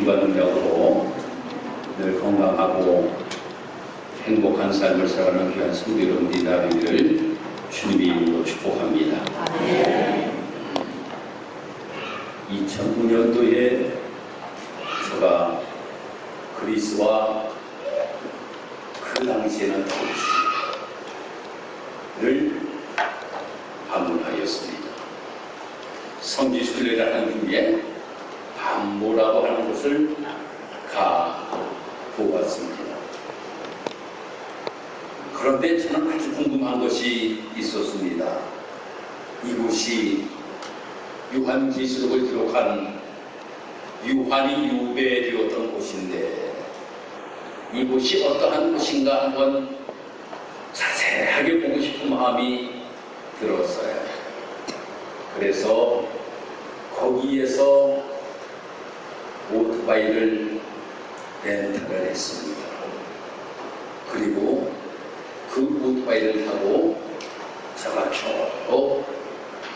힘과 능력으로 늘 건강하고 행복한 삶을 살아가는 귀한 성도 여러분들이 되기를 주님의 이름으로 축복합니다. 2009년도에 제가 그리스와 그 당시에는 터키를 방문하였습니다. 성지순례를 하는 중에 밤모라고 하는 곳을 가보았습니다. 그런데 저는 아주 궁금한 것이 있었습니다. 이곳이 요한계시록을 기록한 요한이 유배되었던 곳인데 이곳이 어떠한 곳인가 한번 자세하게 보고 싶은 마음이 들었어요. 그래서 거기에서 오토바이를 렌탈을 했습니다. 그리고 그 오토바이를 타고 제가 쭉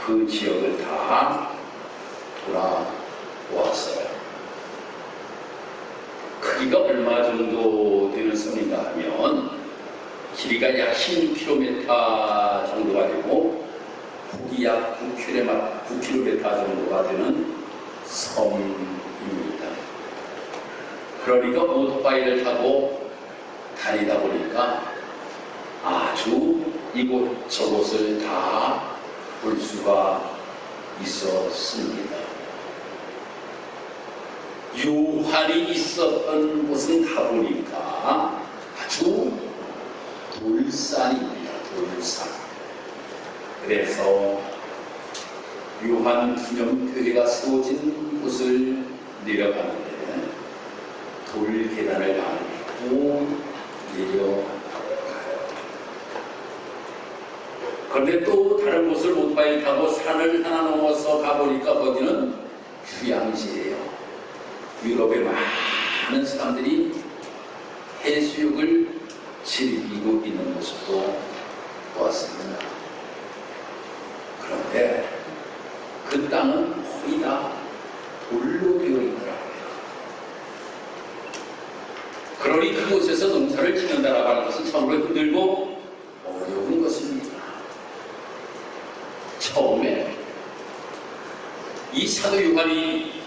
그 지역을 다 돌아보았어요. 크기가 얼마 정도 되는 섬인가 하면 길이가 약 16km 정도가 되고 폭이 약 9km 정도가 되는 섬입니다. 그러니까 오토바이를 타고 다니다 보니까 아주 이곳 저곳을 다 볼 수가 있었습니다. 요한이 있었던 곳은 가보니까 아주 돌산입니다. 돌산. 그래서 요한 기념교회가 세워진 곳을 내려가는데 돌 계단을 밟고 내려가요. 그런데 또 다른 곳을 오토바이를 타고 산을 하나 넘어서 가보니까 거기는 휴양지예요. 유럽의 많은 사람들이 해수욕을 즐기고 있는 모습도 보았습니다. 그런데 그 땅은 거의 다 돌로 되어 있더라고요. 그러니 그곳에서 농사를 짓는다라고 하는 것은 참으로 힘들고 어려운 것입니다. 처음에 이 사도 요한이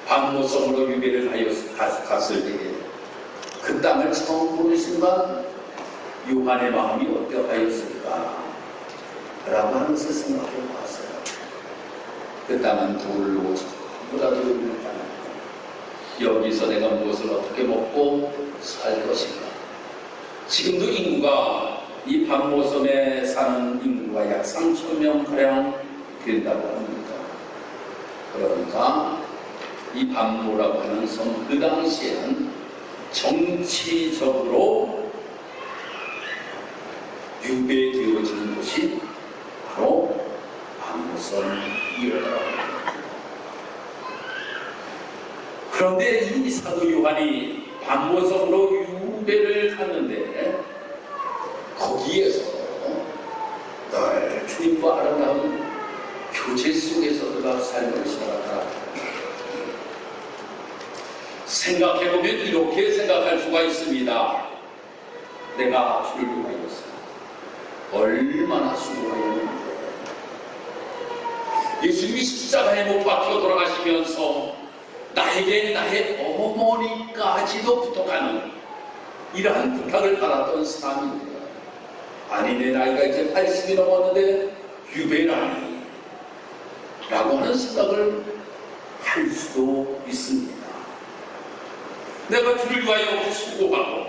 밤모섬으로 유배를 갔을 때에 그 땅을 처음 보는 순간 요한의 마음이 어떠하였을까 라고 하는 것을 생각해 보았어요. 그 땅은 돌로 전부 다 돌로 있는 땅이고 여기서 내가 무엇을 어떻게 먹고 살 것인가. 지금도 인구가 이 밤모섬에 사는 인구가 약 3,000명가량 된다고 합니다. 그러니까 이 밤모라고 하는 섬, 그 당시에는 정치적으로 유배되어지는 곳이 바로 밤모섬이었더라고요. 그런데 이 사도 요한이 밤모섬으로 유배를 갔는데 거기에서 늘 주님과 아름다운 교제 속에서 그가 삶을 살아가라. 생각해보면 이렇게 생각할 수가 있습니다. 내가 주를 위하였어. 얼마나 수고하였는데. 예수님이 십자가에 못 박혀 돌아가시면서 나에게 나의 어머니까지도 부탁하는 이러한 부탁을 받았던 사람인데 아니 내 나이가 이제 80이 넘었는데 유배라니 라고 하는 생각을 할 수도 있습니다. 내가 주를 위하여 수고하고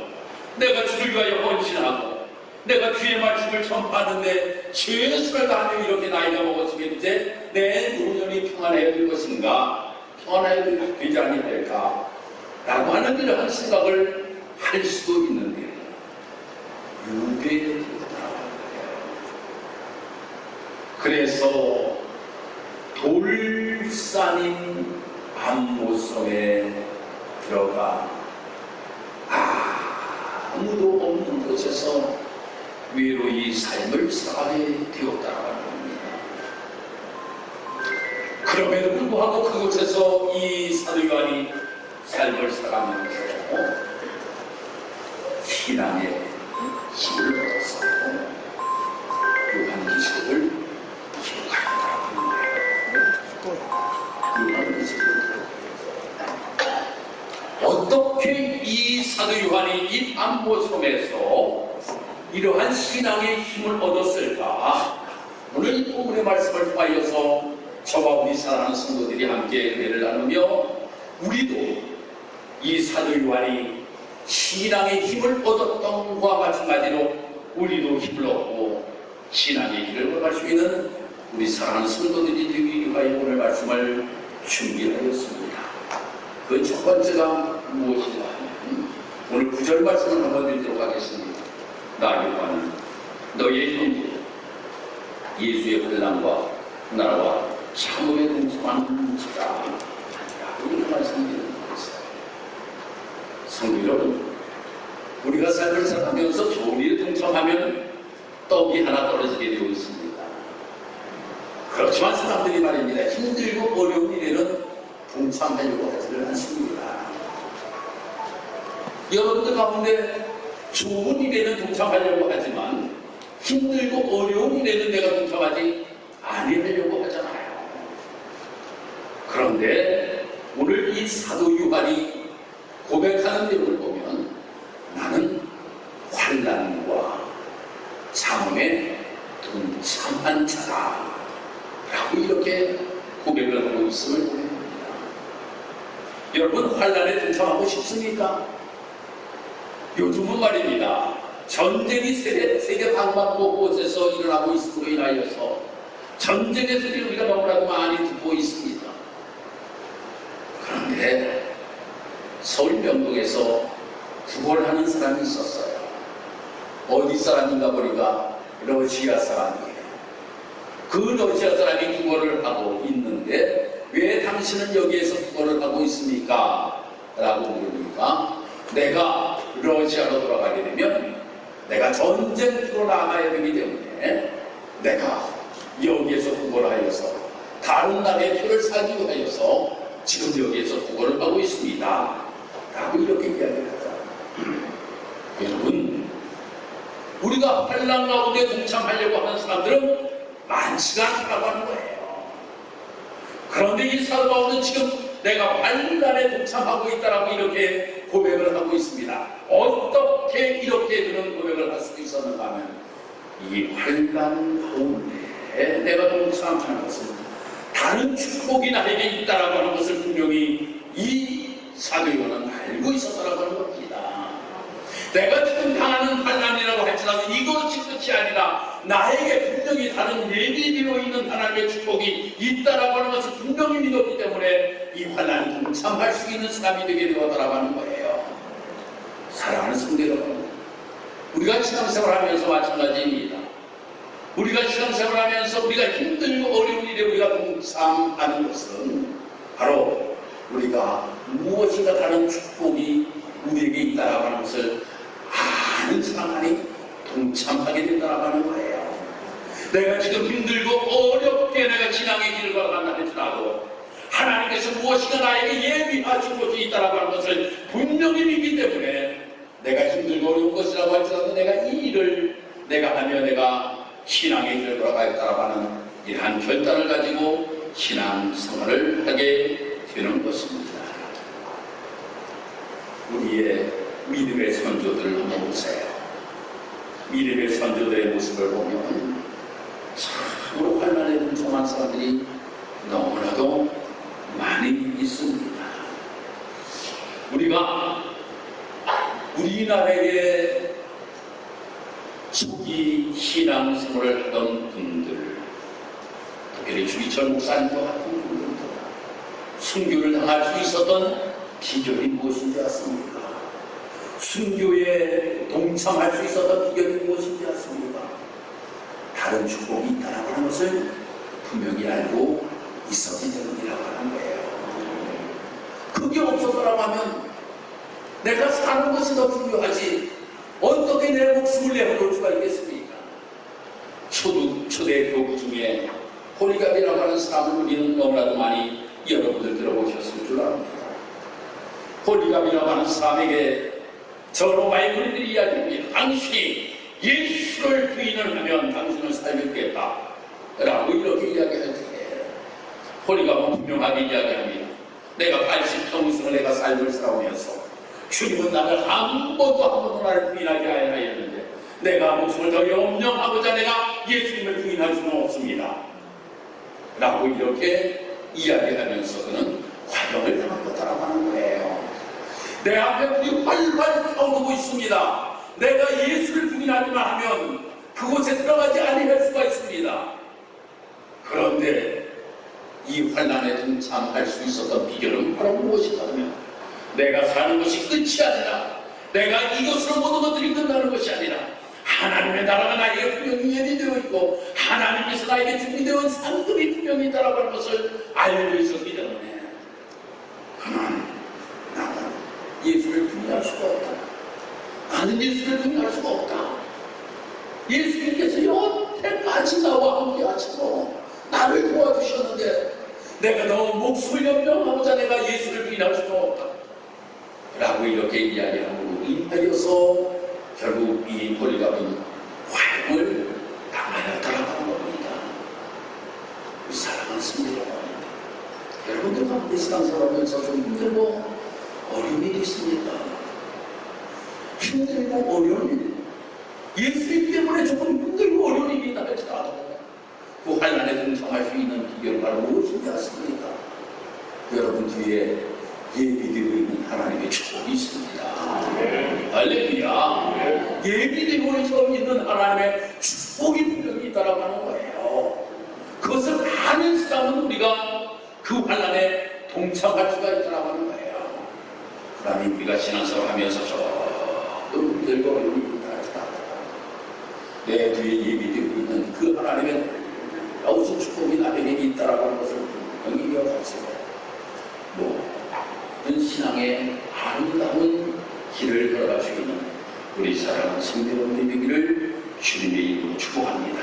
내가 주를 위하여 헌신하고 내가 주의 말씀을 전파하는데 최선을 다하며 이렇게 나이가 먹었으면 이제 내 노년이 평안해야 될 것인가 평안해야 되지 아니할까 라고 하는 이러한 생각을 할 수도 있는데 유배되었다. 그래서 돌산인 밤모섬에 들어가 아무도 없는 곳에서 외로이 삶을 살아가게 되었다고 합니다. 그럼에도 불구하고 그곳에서 이 사도 요한이 삶을 살아가면서 신앙의 힘을 얻어서 요한계시록을 기록하였다고 하는 거예요. 요한계시록을 어떻게 이 사도 요한이 이 반모섬에서 이러한 신앙의 힘을 얻었을까? 오늘 이 본문의 말씀을 통하여서 저와 우리 사랑하는 성도들이 함께 은혜를 나누며 우리도 이 사도 요한이 신앙의 힘을 얻었던 것과 마찬가지로 우리도 힘을 얻고 신앙의 길을 걸어갈 수 있는 우리 사랑하는 성도들이 되기 위하여 오늘 말씀을 준비하였습니다. 그 첫 번째가 무엇인가 하면 오늘 9절 말씀을 한번 드리도록 하겠습니다. 나 요한은 너의 형제 예수의 환난과 나라와 참음에 동참하는 자라 이렇게 말씀드리는 것이죠. 성도 여러분, 우리가 삶을 살아가면서 좋은 일에 동참하면 떡이 하나 떨어지게 되어 있습니다. 그렇지만 사람들이 말입니다. 힘들고 어려운 일에는 동참하려고 하지를 않습니다. 여러분들 가운데 좋은 일에는 동참하려고 하지만 힘들고 어려운 일에는 내가 동참하지 아니하려고 하잖아요. 그런데 오늘 이 사도 요한이 고백하는 내용을 보면 나는 환난과 참음에 동참한 자다 라고 이렇게 고백을 하고 있음을 보게 됩니다. 여러분, 환난에 동참하고 싶습니까? 요즘은 말입니다. 전쟁이 세계 방방곳곳에서 일어나고 있음으로 인하여서 전쟁의 소리를 우리가 너무나도 많이 듣고 있습니다. 그런데 서울 명동에서 구걸하는 사람이 있었어요. 어디 사람인가 보니까 러시아 사람이에요. 그 러시아 사람이 구걸을 하고 있는데 왜 당신은 여기에서 구걸을 하고 있습니까? 라고 물으니까 내가 러시아로 돌아가게 되면 내가 전쟁터로 나가야 되기 때문에 내가 여기에서 구걸을 하여서 다른 나라의 표를 사기 위하여서 지금 여기에서 구걸을 하고 있습니다 라고 이렇게 이야기를 하잖아요. 여러분, 우리가 환난 가운데 동참하려고 하는 사람들은 많지가 않다고 하는 거예요. 그런데 이 사도 바울은 지금 내가 환난에 동참하고 있다라고 이렇게 고백을 하고 있습니다. 어떻게 이렇게 그런 고백을 할 수 있었는가 하면 이 환난 가운데 내가 동참하는 것은 다른 축복이 나에게 있다라고 하는 것을 분명히 이 사도 요한은 알고 있었다라고 하는 겁니다. 내가 지금 당하는 환난이라고 할지라도 이것이 끝이 아니라 나에게 분명히 다른 예비되어 있는 하나님의 축복이 있다라고 하는 것을 분명히 믿었기 때문에 이 환난에 동참할 수 있는 사람이 되게 되었다라고 하는 거예요. 사랑하는 성도 여러분, 우리가 신앙생활하면서 마찬가지입니다. 우리가 신앙생활하면서 우리가 힘들고 어려운 일에 우리가 동참하는 것은 바로 우리가 무엇인가 다른 축복이 우리에게 있다라고 하는 것을 아는 상황이 동참하게 된다라고 하는 거예요. 내가 지금 힘들고 어렵게 내가 신앙의 길을 걸어간다 할지라도 하나님께서 무엇인가 나에게 예비하신 것이 있다라고 하는 것을 분명히 믿기 때문에 내가 힘들고 어려운 것이라고 할지라도 내가 이 일을 내가 하며 내가 신앙의 길을 걸어가겠다라고 하는 이러한 결단을 가지고 신앙생활을 하게 되는 것입니다. 우리의 믿음의 선조들을 한번 보세요. 믿음의 선조들의 모습을 보면 참으로 환난에 동참한 사람들이 너무나도 많이 있습니다. 우리가 우리나라의 초기 신앙생활을 하던 분들, 특별히 주기철 목사님과 같은 분들도 순교를 당할 수 있었던 비결이 무엇인지 아십니까? 순교에 동참할 수 있었던 비결이 무엇인지 아십니까? 다른 축복이 있다는 하는 것을 분명히 알고 있었기 때문이라고 하는 거예요. 그게 없었더라고 하면 내가 사는 것이 더 중요하지 어떻게 내 목숨을 내어놓을 수가 있겠습니까? 초대 교부 중에 홀리갑이라고 하는 사람을 우리는 너무나도 많이 여러분들 들어보셨을 줄 압니다. 폴리감이라고 하는 사람에게 저 로마의 군인들이 이야기합니다. 당신이 예수를 부인을 하면 당신은 살겠다 라고 이렇게 이야기할 때 폴리감은 분명하게 이야기합니다. 내가 80평생을 내가 삶을 살아오면서 주님은 나를 한 번도 나를 부인하지 아니하였는데 내가 목숨을 더 염려하고자 내가 예수님을 부인할 수는 없습니다 라고 이렇게 이야기하면서 그는 화병을 당한 거다라고 하는 거예요. 내 앞에 불이 활활 타오르고 있습니다. 내가 예수를 부인하기만 하면 그곳에 들어가지 아니할 수가 있습니다. 그런데 이 환난에 동참할 수 있었던 비결은 바로 무엇이냐 하면 내가 사는 것이 끝이 아니라 내가 이것으로 모든 것들이 끝나는 것이 아니라 하나님의 나라가 나에게 분명히 예비되어 있고 하나님께서 나에게 준비되어 온 상급이 분명히 있다라고 하는 것을 알고 있었기 때문에 그는 나는 예수를 부인할 수가 없다. 나는 예수를 부인할 수가 없다. 예수님께서 여태까지 나와 함께 하시고 나를 도와주셨는데 내가 너 목숨을 연명하고자 내가 예수를 부인할 수가 없다 라고 이렇게 이야기하고 임하여서 결국 이 폴리감은 화형을 당하였다라고 하는 겁니다. 사랑하는 성도 여러분들 가운데 신앙생활하면서 좀 힘들고 어려운 일이 있습니까? 힘들고 어려운 일, 예수님 때문에 조금 힘들고 어려운 일이 있다 할지라도 그 환난에 동참할 수 있는 비결은 바로 무엇인지 아십니까? 여러분 뒤에 예비되고 있는 하나님의 축복이 있습니다. 할렐루야. 예비되고 있는 하나님의 축복이 분명히 있다라고 하는 거예요. 그것을 아는 사람은 우리가 그 환난에 동참할 수가 있다라고 하는 거예요. 그러니 우리가 신앙생활 하면서 조금 힘들고 어려움이 있다 할지라도 내 뒤에 예비되고 있는 그 하나님의 놀라우신 축복이 나에게 있다라고 하는 것을 분명히 기억하세요. 신앙의 아름다운 길을 걸어갈 수 있는 우리 사랑하는 성도 여러분의 되기를 주님의 이름으로 축복합니다.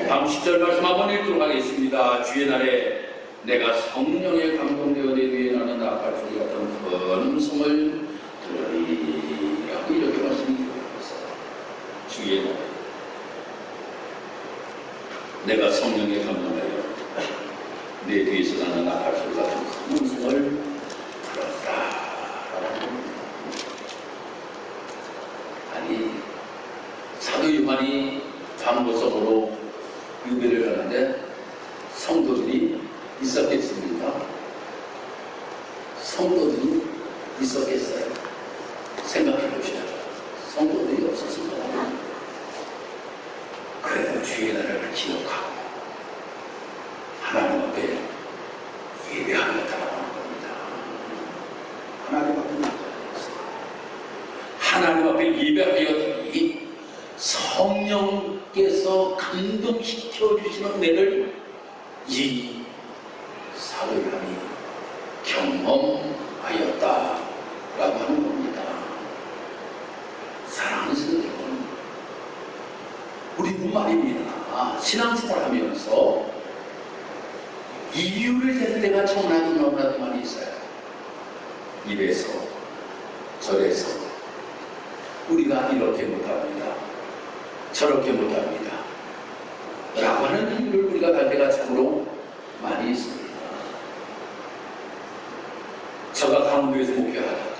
다음 10절 말씀 한번 읽도록 하겠습니다. 주의 날에 내가 성령에 감동되어 내 뒤에 나는 나팔 소리 같은 큰 음성을 들으리 라고 이렇게 말씀드리고 있어요. 주의 날에 내가 성령에 감동하여 내 뒤에서 나는 나팔 소리 같은 큰 음성을 아니 사도 요한이 담보석으로 유배를 하는데 성도들이 있었겠습니까? 성도들이 있었겠어요? 생각해 보시죠. 성도들이 없었습니다. 그래도 주의 나라를 기억하고 하나님 앞에 예배하였다고 하는 겁니다. 하나님 앞에 예배하였더니 성령께서 감동시켜 주시는 은혜를 이 사도 요한이 경험하였다라고 하는 겁니다. 사랑하는 성도 여러분, 우리는 말입니다. 신앙생활하면서 이유를 댈 때가 너무나도 많이 있어요. 이래서 저래서 우리가 이렇게 못합니다. 저렇게 못합니다. 라고 하는 이유를 우리가 갈 때가 참으로 많이 있습니다. 제가 강원도에서 목회하다가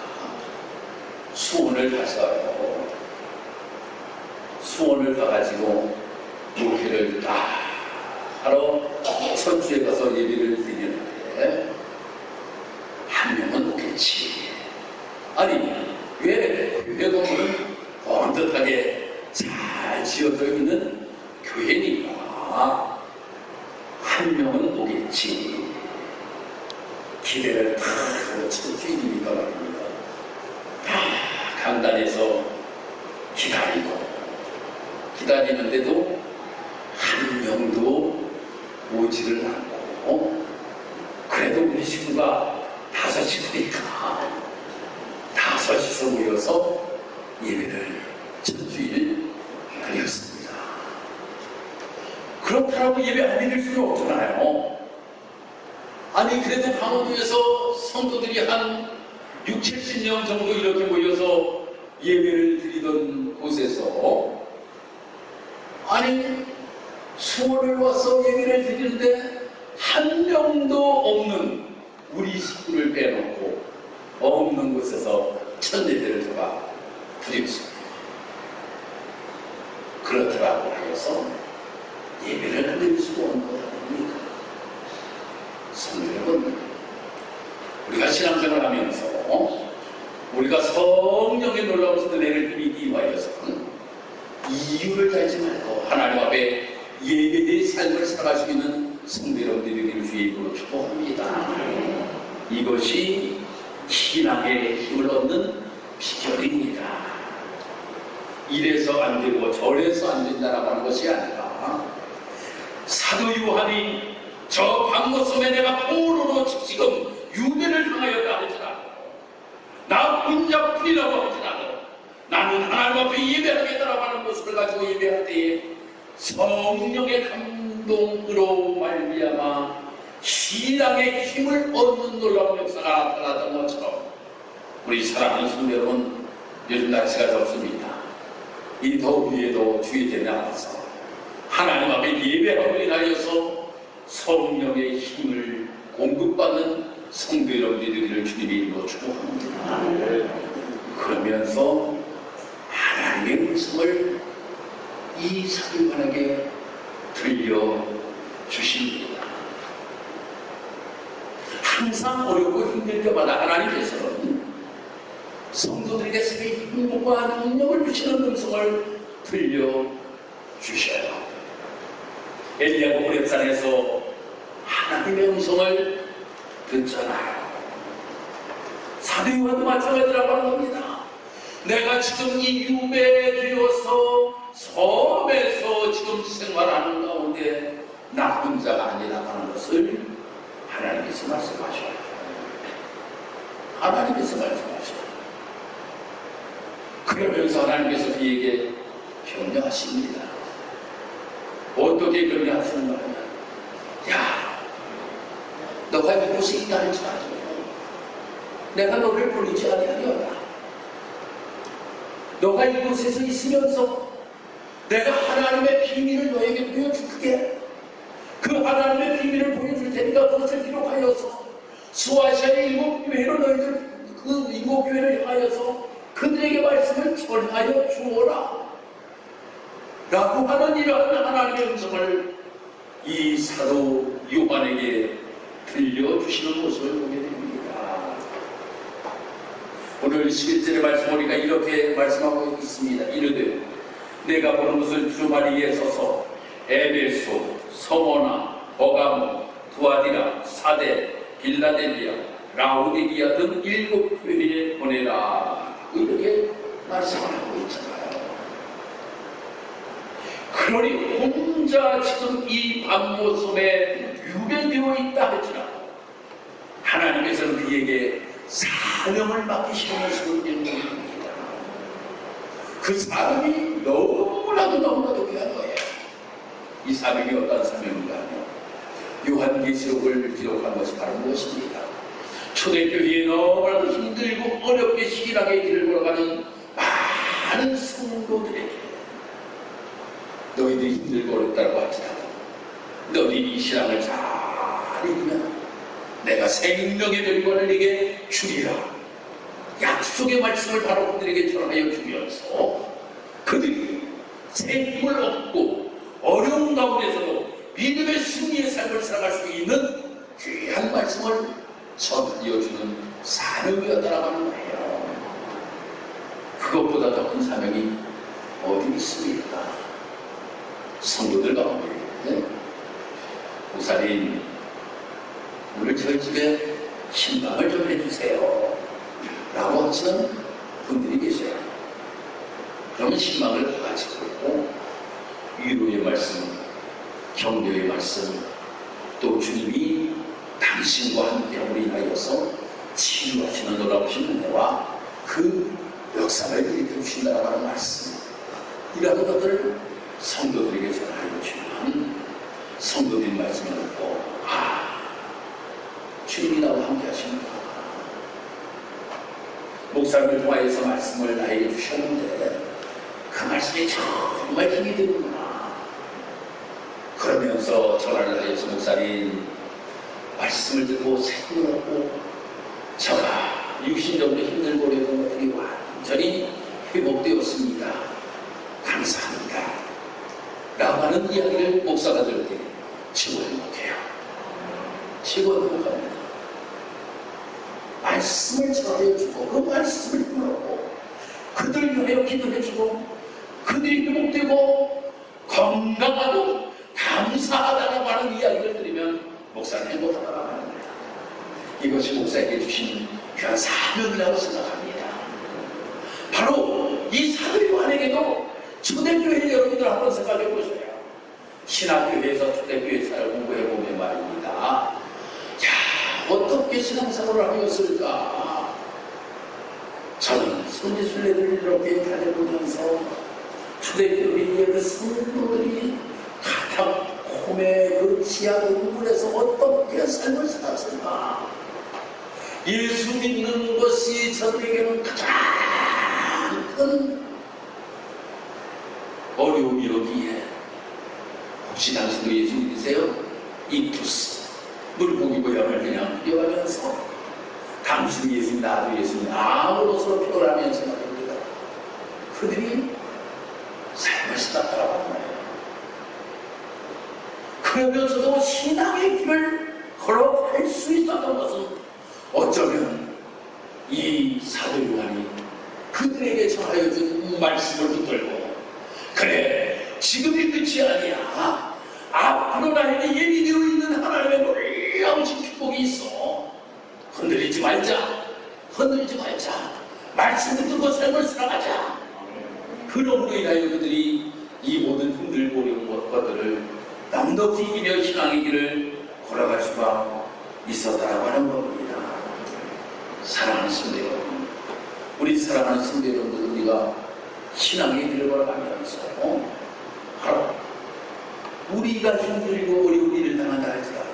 수원을 갔어요. 수원을 가가지고 목회를 다 하러 천주에 가서 예배를 드리는데 한 명은 오겠지. 아니 왜 교회 건물은 번듯하게 잘 지어져 있는 교회니까 한 명은 오겠지. 기대를 다 하고 천주인이니까 말입니다. 다 강단에서 기다리는데도 한 명도 오지를 않고 그래도 우리 식구가 5이니까 5이서 모여서 예배를 천주일 드렸습니다. 그렇다고 예배 안 드릴 수는 없잖아요. 아니 그래도 강원도에서 성도들이 한 6, 70명 정도 이렇게 모여서 예배를 드리던 곳에서 아니 수원을 와서 예배를 드리는데 한 명도 없는 우리 식구를 빼놓고 없는 곳에서 첫 예배를 제가 드렸습니다. 그렇더라고 하여서 예배를 안 드릴 수가 없는 것 아닙니까? 성도 여러분, 우리가 신앙생활을 하면서 우리가 성령의 놀라우신 은혜를 힘입기 위하여서는 이유를 달지 말고 하나님 앞에 예배의 삶을 살아갈 수 있는 성도 여러분들이 되기를 주의 이름으로 축복합니다. 이것이 신앙의 힘을 얻는 비결입니다. 이래서 안 되고 저래서 안 된다라고 하는 것이 아니라 사도 요한이 저 방모섬에 내가 포로로 지금 유배를 당하였다 할지라도 나 혼자뿐이라고 할지라도 나는 하나님 앞에 예배하겠다라고 하는 모습을 가지고 예배할 때에 성령의 감동으로 말미암아 신앙의 힘을 얻는 놀라운 역사가 나타났던 것처럼 우리 사랑하는 성도 여러분, 요즘 날씨가 덥습니다. 이 더위에도 주의되지 않아서 하나님 앞에 예배하고 인하여서 성령의 힘을 공급받는 성도 여러분들을 주님의 이름으로 축복합니다. 그러면서 하나님의 음성을 이 사도요한에게 들려주십니다. 항상 어렵고 힘들 때마다 하나님께서는 성도들에게 새 행복과 능력을 주시는 음성을 들려주셔요. 엘리야가 호렙산에서 하나님의 음성을 듣잖아요. 사도 요한도 마찬가지라고 하는 겁니다. 내가 지금 이 유배되어서 섬에서 지금 생활하는 가운데 나 혼자가 아니라고 하는 것을 하나님께서 말씀하셔요. 하나님께서 말씀하셔요. 그러면서 하나님께서 그에게 격려하십니다. 어떻게 격려하시는가 하면, 야, 너가 이곳에 있다 할지라도 내가 너를 부르지 아니하리오다. 너가 이곳에서 있으면서 내가 하나님의 비밀을 너에게 보여줄게. 그 하나님의 비밀을 보여줄 테니까 그것을 기록하여서 수아시아의 7교회로 너희들 그 7교회를 향하여서 그들에게 말씀을 전하여 주어라 라고 하는 이러한 하나님의 음성을 이 사도 요한에게 들려주시는 모습을 보게 됩니다. 오늘 11절의 말씀 우리가 이렇게 말씀하고 있습니다. 이르되 내가 보는 것을 주마리에 서서 에베소, 서모나, 버가모, 두아디라, 사데, 빌라델비아, 라우디기아 등 7교회에 보내라 이렇게 말씀을 하고 있잖아요. 그러니 혼자 지금 이 밤모섬에 유배되어 있다 할지라도 하나님께서는 그에게 사명을 맡기시는 것을 인정합니다. 그 사명이 너무나도 귀한 거예요. 이 사명이 어떤 사명인가 하면 요한계시록을 기록한 것이 바로 무엇입니까? 초대교회에 너무나도 힘들고 어렵게 시기하게 길을 걸어가는 많은 성도들에게 너희들이 힘들고 어렵다고 할지라도 너희들이 이 신앙을 잘 읽으면 내가 생명의 멸관을 내게 주리라 약속의 말씀을 바로 그들에게 전하여 주면서 그들이 새 힘을 얻고 어려운 가운데서도 믿음의 승리의 삶을 살아갈 수 있는 귀한 말씀을 전하여주는 사명이었다라고 하는 거예요. 그것보다 더 큰 사명이 어디 있습니까? 성도들 가운데 목사님 오늘 저희 집에 신방을 좀 해주세요 라고 하시는 분들이 계셔요. 그러면 신방을 가지고 위로의 말씀, 격려의 말씀, 또 주님이 당신과 함께함으로 인하여서 치유하시는 놀라우신 은혜와 그 역사를 일으켜주신다라고 하는 말씀, 이러한 것들을 성도들에게 전하여 주면 성도들의 말씀을 듣고 주님이 나와 함께 하십니다. 목사님을 통하여서 말씀을 나에게 주셨는데 그 말씀이 정말 힘이 드는구나. 그러면서 전화를 하여서 목사님 말씀을 듣고 생각하고 제가 육신적으로 힘들고 어려운 것들이 완전히 회복되었습니다. 감사합니다. 라고 하는 이야기를 목사가 들을 때 최고 행복해요. 최고 행복합니다. 말씀을 전해주고 그 말씀을 힘으로 그들 위하여 기도해주고 그들이 회복되고 건강하고 감사하다라고 하는 이야기를 들으면 목사는 행복하다고 합니다. 이것이 목사에게 주신 귀한 사명이라고 생각합니다. 바로 이 사도 요한에게도 초대교회 여러분들 한번 생각해 보세요. 신학교에서 초대교회 사를 공부해 보면 말입니다. 야, 어떻게 신앙생활을 하였을까? 저는 선지순례들을 이렇게 다녀보면서 초대교회의 그 성도들이 카타콤의 그 지하 동굴에서 어떻게 삶을 살았을까? 예수 믿는 것이 저들에게는 가장 큰 어려움이었기에 혹시 당신도 예수 믿으세요? 입투스 물고기 모양을 그냥 그려가면서 당신 예수 나도 예수 아무로 서로 표현하면서 말입니다. 그들이 삶을 살았다고 하는 거예요. 그러면서도 신앙의 길을 걸어갈 수 있었던 것은 어쩌면 이 사도 요한이 그들에게 전하여 준 말씀을 붙들고 그래 지금이 끝이 아니야. 앞으로 나에게 예비되어 있는 하나님의 놀라우신 축복이 있어. 흔들리지 말자. 흔들리지 말자. 말씀 붙들고 삶을 살아가자. 그럼으로 인하여 그들이 이 모든 힘들고 어려운 것들을 넉넉히 이기며 신앙의 길을 걸어갈 수가 있었다라고 하는 겁니다. 사랑하는 성도 여러분, 우리 사랑하는 성도 여러분들, 우리가 신앙의 길을 걸어가면서 바로 우리가 힘들고 어려운 일을 당한다 할지라도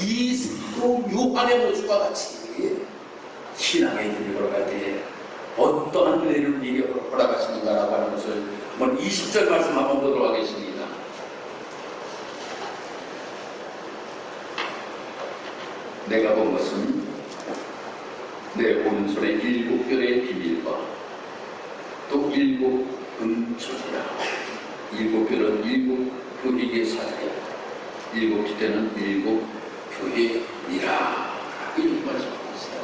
이 사도 요한의 모습과 같이 신앙의 길을 걸어갈 때 어떠한 은혜를 우리에게 허락하시는가라고 하는 것을 한번 20절 말씀 한번 보도록 하겠습니다. 내가 본 것은 내 오른손에 7별의 비밀과 또 7 금초리라. 7별은 7 교회의 사자야. 7 기대는 7 교회이라. 이렇게 말씀하고 있어요.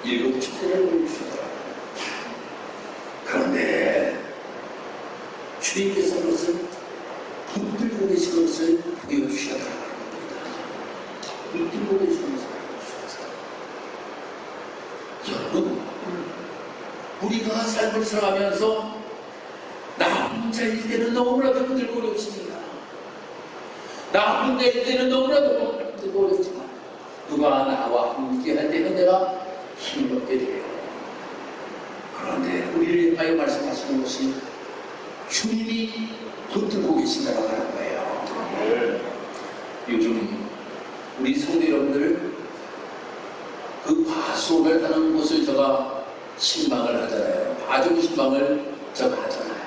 7 기대를 보여주시더라고요. 그런데 주님께서 그것을 붙들고 계신 것을 보여주시더라고요. 붙들고 계신 것을 보여주셨어요. 여러분, 우리가 삶을 살아가면서 나 혼자일 때는 너무나도 힘들고 어렵습니다. 나 혼자일 때는 너무나도 힘들고 어렵지만 누가 나와 함께 할 때는 내가 힘겹게 돼요. 그런데 우리를 위하여 말씀하시는 것이 주님이 붙들고 계신다고 하는 거예요. 요즘 우리 성도 여러분들 그 파수원을 하는 곳을 제가 신방을 하잖아요. 파종 신방을 제가 하잖아요.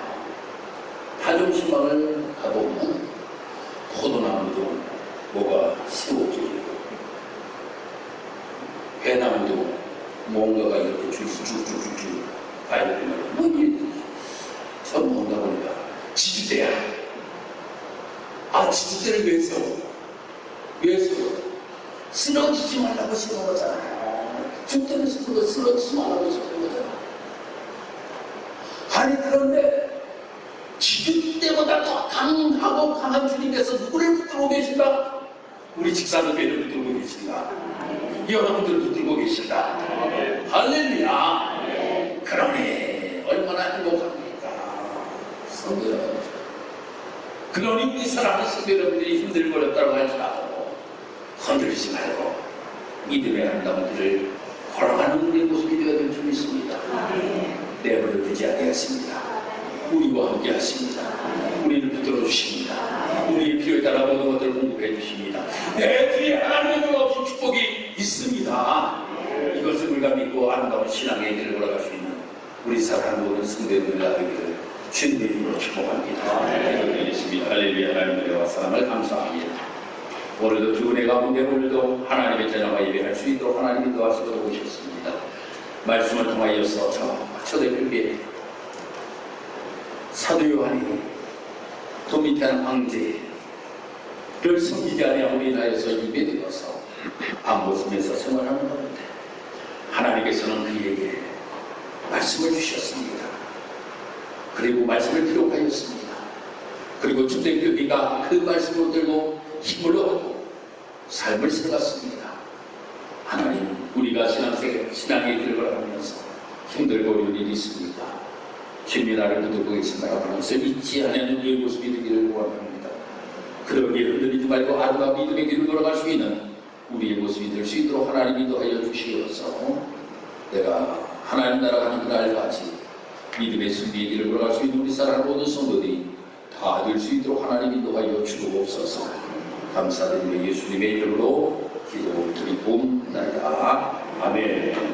파종 신방을 가보면 포도나무도 뭐가 세워지고 배나무도 뭔가가 이렇게 쭉쭉쭉쭉 가야 되면 뭐니 저 뭔가 보니까 지지대야. 아, 지지대를 왜 세워? 왜 세워? 쓰러지지 말라고 세운 거잖아요. 죽대는 쓰러지지 말라고 세운 거잖아. 아니 그런데 지지대보다 더 강하고 강한 주님께서 누구를 붙들고 계신다? 우리 직사교회를 붙들고 계신다. 여러분들을 붙들고 계신다. 할렐루야. 그러니 얼마나 행복합니까? 성도 여러분, 그러니 우리 사랑하는 성도 여러분들이 힘들고 어렵다고 할지라도 흔들리지 말고 믿음의 아름다운 길을 걸어가는 우리의 모습이 되어야 줄 믿습니다. 내버려 두지 아니하십니다. 우리와 함께 하십니다. 우리를 붙들어 주십니다. 우리의 필요에 따라 모든 것들을 공급해 주십니다. 내 뒤에 하나님의 없이 축복이 있습니다. 이것을 책임감 있고 아름다운 신앙의 길을 걸어갈 수 있는 우리 사랑하는 모든 성도들을 나누기를 주님의 이름으로 축복합니다. 기도드리겠습니다. 할렐루야. 하나님 은혜와 사랑을 감사합니다. 오늘도 두 분의 가운데 오늘도 하나님의 전화와 예배할 수 있도록 하나님이 도와주도록 오셨습니다. 말씀을 통하여서 초대교회 사도 요한이 도미탄 황제를 섬기지 아니하고 우리나라에서 유배되어서 암모섬에서 생활하는 가운데 하나님께서는 그에게 말씀을 주셨습니다. 그리고 말씀을 기록하였습니다. 그리고 초대교회가 그 말씀을 들고 힘을 얻고 삶을 살았습니다. 하나님, 우리가 신앙의 길을 걸어가면서 힘들고 어려운 일이 있습니다. 주님이 나를 붙들고 계신다고 하면서 잊지 않는 우리의 모습이 되기를 원합니다. 그러기에 흔들리지 말고 아름다운 믿음의 길을 걸어갈 수 있는 우리의 모습이 될 수 있도록 하나님이 인도하여 주시어서 내가 하나님 나라 가는 그날까지 믿음의 승리의 길을 걸어갈 수 있는 우리 사랑하는 모든 성도들이 다 될 수 있도록 하나님 인도하여 주옵소서. 감사드리며 예수님의 이름으로 기도드리옵나이다. 아멘.